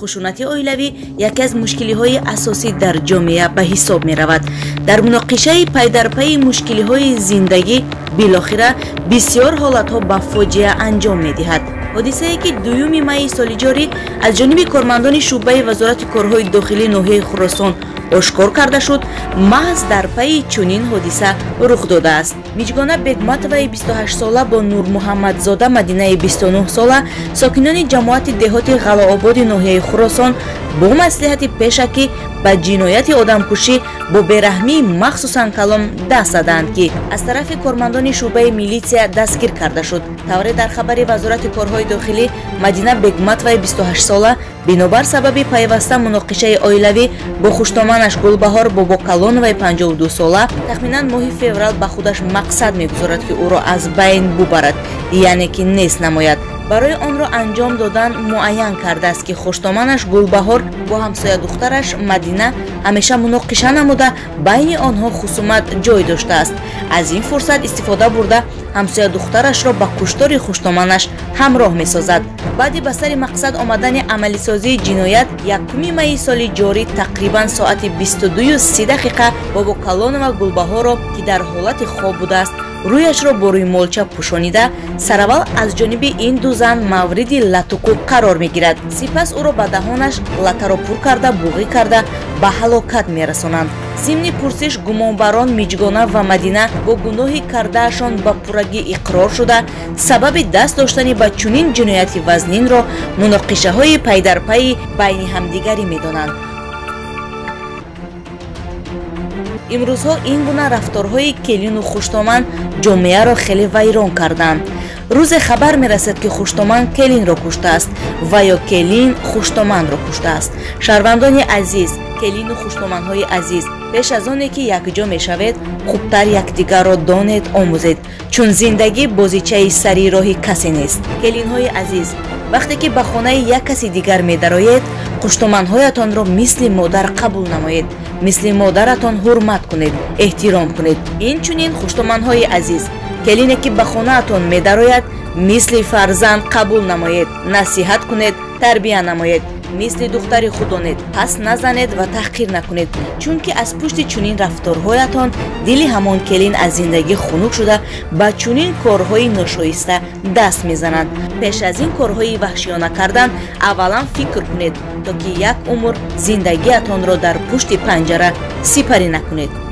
خشونت اویلوی یکی از مشکلی‌های اساسی در جامعه به حساب می‌رود. در مناقشه پی در پی مشکلی‌های زندگی بالاخره بسیار حالت‌ها به فاجعه انجام می‌دهد. حادثه‌ای که 2 می سال جاری از جانب کارمندان شعبه وزارت کارهای داخلی ناحیه خراسان اشکار کرده شد، محض در پی چنین حادثه رخ داده است. میجگانه بگمتوی 28 ساله با نور محمد زاده مدینه 29 ساله ساکنان جماعت دهات غلاآباد ناحیه خراسان با مصلحت پیشکی به جنایت آدمکشی با بیرحمی مخصوصا کلام دست دادند که از طرف کارمندان شعبه میلیسیا دستگیر کرده شد. طوری در خبر وزارت کارهای داخلی مدینه بگمتوی 28 ساله بنابر سبب پیوسته مناقشه عائلوی با خوشتامنش گلبهار باباکالоновой 52 ساله تخمینا ماه فеврал به خودش مقصد میگذارد که او را از بین ببرد، یعنی که نیست نماید. برای آن را انجام دادن معین کرده است که خوشتامنش گلبهار با همسایه دخترش مدینه همیشه مناقشه نموده بین آنها خصومت جای داشته است. از این فرصت استفاده برده همسایه دخترش را به کشتار خوشتامنش همراه می سازد. بعد به سر مقصد آمدن عملی سازی جنایت 1 می سال جاری تقریبا ساعت 22:30 باباکالоновا گلبهار را که در حالت خواب بوده است رویش را با روی مالچه پوشانیده سراول از جانب این دو زن مورد لطکو قرار می گیرد. سپس او را به دهانش لطه را پر کرده بوغی کرده به هلاکت می رسانند. ضمن پرسش گمانبران میجگانه و مدینه با گناهی کردهشان به پرگی اقرار شده سبب دست داشتن به چنین جنایتی وزنین را مناقشه های پی در پی بین همدیگری می دانند. امروزها این گونه رفتارهای کلین و خوشتامن جامعه را خیلی ویران کردند. روز خبر می رسد که خوشتامن کلین را کشته است و یا کلین خوشتامن را کشته است. شهروندان عزیز، کلین و خوشتامن های عزیز، پیش از آنی که یکجا می شوید خوبتر یکدیگر را دانید آموزید، چون زندگی بازیچه سری راهی کسی نیست. کلین های عزیز، وقتی که به خانه یک کسی دیگر می درآیید خوشتامن هایتان را مثل مادر قبول نمایید، مثل مادرتان حرمت کنید، احترام کنید. این چنین خوشتامن های عزیز، کلینی که به خانه اتان می درآید مثل فرزند قبول نمایید، نصیحت کنید، تربیت نمایید، مثل دختر خودانید، پس نزنید و تحقیر نکنید، چون که از پشت چنین رفتارهایتان دل همان کلین از زندگی خنک شده با چنین کارهای ناشایسته دست میزنند. پیش از این کارهای وحشیانه کردن اولا فکر کنید تا که یک عمر زندگیتان را در پشت پنجره سپری نکنید.